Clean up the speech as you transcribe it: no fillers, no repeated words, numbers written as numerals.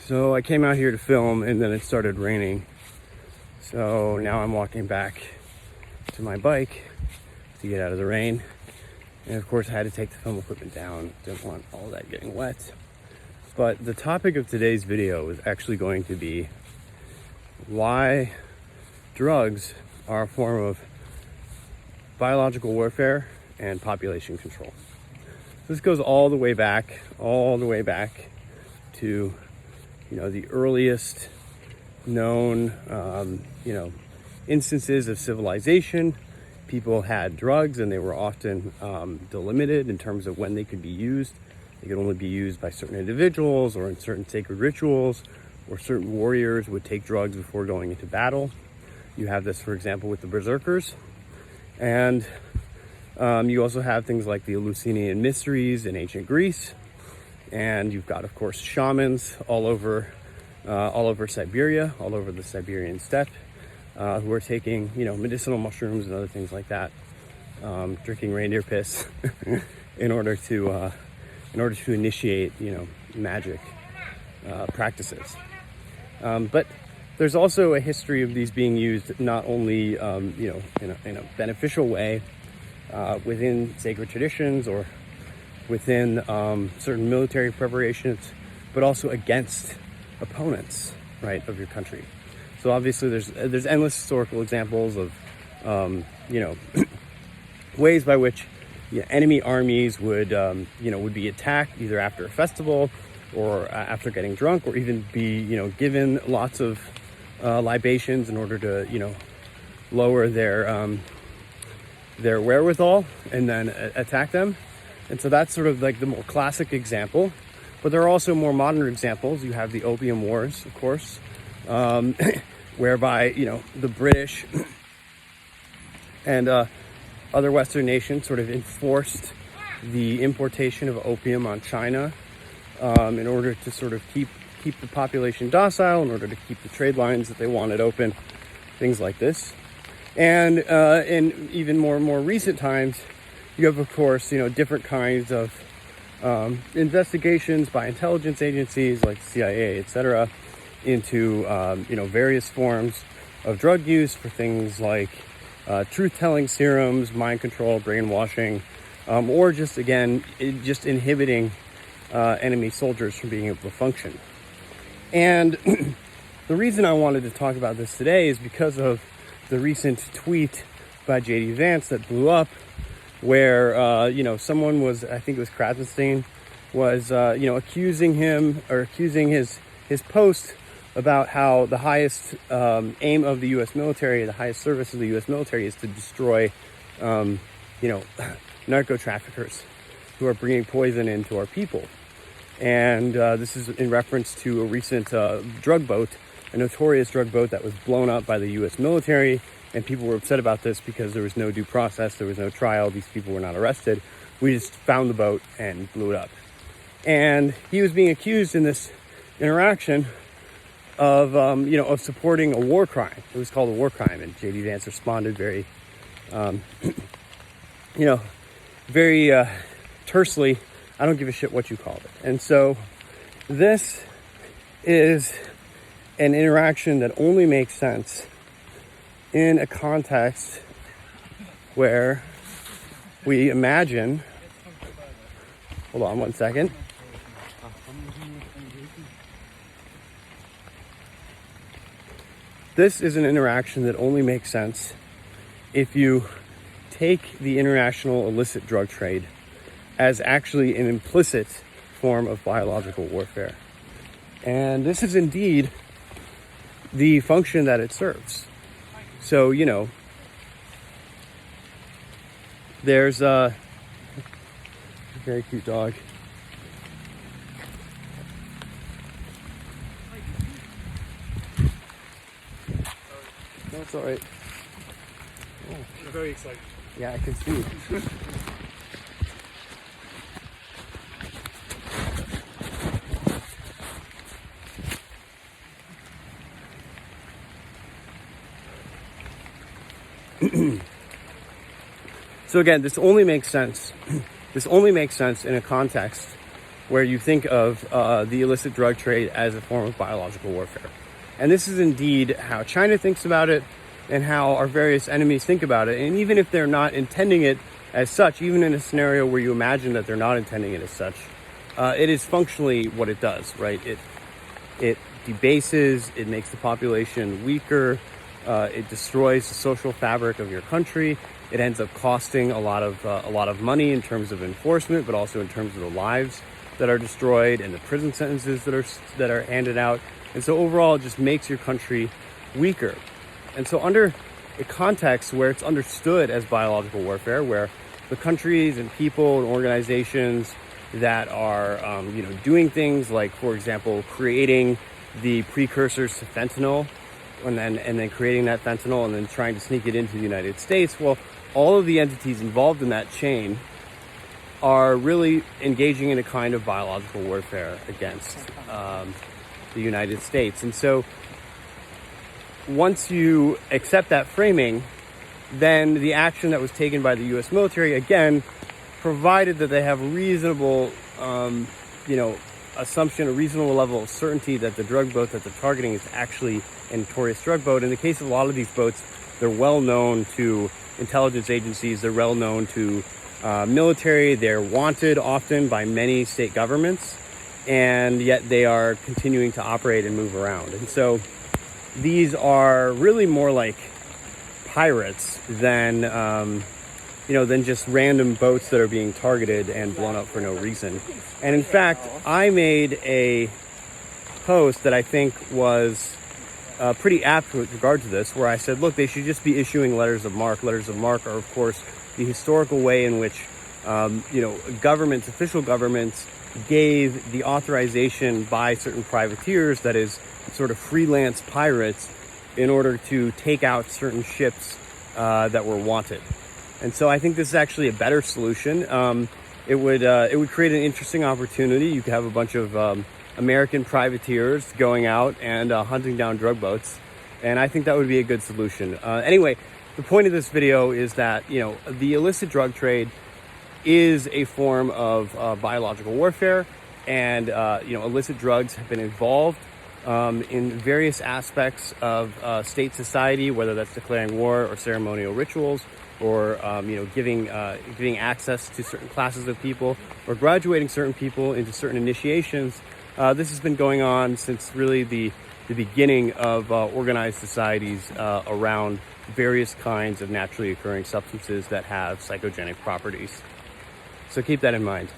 So I came out here to film and then it started raining. So now I'm walking back to my bike to get out of the rain. And of course I had to take the film equipment down. Didn't want all that getting wet. But the topic of today's video is actually going to be why drugs are a form of biological warfare and population control. This goes all the way back to, the earliest known, instances of civilization. People had drugs and they were often delimited in terms of when they could be used. They could only be used by certain individuals or in certain sacred rituals, or certain warriors would take drugs before going into battle. You have this, for example, with the Berzerkers. And you also have things like the Eluesinian Mysteries in ancient Greece. And you've got, of course, shamans all over Siberia, all over the Siberian steppe, who are taking, medicinal mushrooms and other things like that, drinking reindeer piss in order to initiate, magic practices. But there's also a history of these being used not only, in a beneficial way within sacred traditions or within certain military preparations, but also against opponents, right, of your country. So obviously there's endless historical examples of, ways by which enemy armies would be attacked either after a festival or after getting drunk, or even be, given lots of libations in order to, lower their wherewithal and then attack them. And so that's sort of like the more classic example. But there are also more modern examples. You have the Opium Wars, of course, whereby, the British and other Western nations sort of enforced the importation of opium on China in order to sort of keep the population docile, in order to keep the trade lines that they wanted open, things like this. And in even more recent times, you have, of course, different kinds of investigations by intelligence agencies like CIA, etc., into various forms of drug use for things like truth-telling serums, mind control, brainwashing, or just inhibiting enemy soldiers from being able to function. And the reason I wanted to talk about this today is because of the recent tweet by J.D. Vance that blew up, where someone was, I think it was Krasenstein, was accusing his post about how the highest aim of the U.S. military, the highest service of the U.S. military, is to destroy narco traffickers who are bringing poison into our people. And this is in reference to a recent drug boat, a notorious drug boat that was blown up by the U.S. military. And people were upset about this because there was no due process, there was no trial, these people were not arrested. We just found the boat and blew it up. And he was being accused in this interaction of supporting a war crime. It was called a war crime, and J.D. Vance responded very, very tersely, I don't give a shit what you called it. And so this is an interaction that only makes sense in a context where we imagine, hold on one second. This is an interaction that only makes sense if you take the international illicit drug trade as actually an implicit form of biological warfare. And this is indeed the function that it serves. So, there's a very cute dog. No, it's all right. Oh, you're very excited. Yeah, I can see. So again, this only makes sense. This only makes sense in a context where you think of the illicit drug trade as a form of biological warfare. And this is indeed how China thinks about it and how our various enemies think about it. And even if they're not intending it as such, even in a scenario where you imagine that they're not intending it as such, it is functionally what it does, right? It debases, it makes the population weaker, it destroys the social fabric of your country. It ends up costing a lot of money in terms of enforcement, but also in terms of the lives that are destroyed and the prison sentences that are handed out. And so overall, it just makes your country weaker. And so under a context where it's understood as biological warfare, where the countries and people and organizations that are doing things like, for example, creating the precursors to fentanyl and then creating that fentanyl and then trying to sneak it into the United States, well, all of the entities involved in that chain are really engaging in a kind of biological warfare against the United States. And so once you accept that framing, then the action that was taken by the U.S. military, again, provided that they have reasonable, assumption, a reasonable level of certainty that the drug boat that they're targeting is actually a notorious drug boat. In the case of a lot of these boats, they're well known to intelligence agencies, they're well known to military, they're wanted often by many state governments, and yet they are continuing to operate and move around. And so these are really more like pirates than just random boats that are being targeted and blown up for no reason. And in fact, I made a post that I think was pretty apt with regard to this, where I said, look, they should just be issuing letters of marque. Letters of marque are, of course, the historical way in which governments, official governments, gave the authorization by certain privateers, that is, sort of freelance pirates, in order to take out certain ships that were wanted. And so I think this is actually a better solution. It would create an interesting opportunity. You could have a bunch of American privateers going out and hunting down drug boats, and I think that would be a good solution. Anyway, the point of this video is that the illicit drug trade is a form of biological warfare, and illicit drugs have been involved in various aspects of state society, whether that's declaring war or ceremonial rituals, or giving access to certain classes of people, or graduating certain people into certain initiations. This has been going on since really the beginning of organized societies around various kinds of naturally occurring substances that have psychogenic properties. So keep that in mind.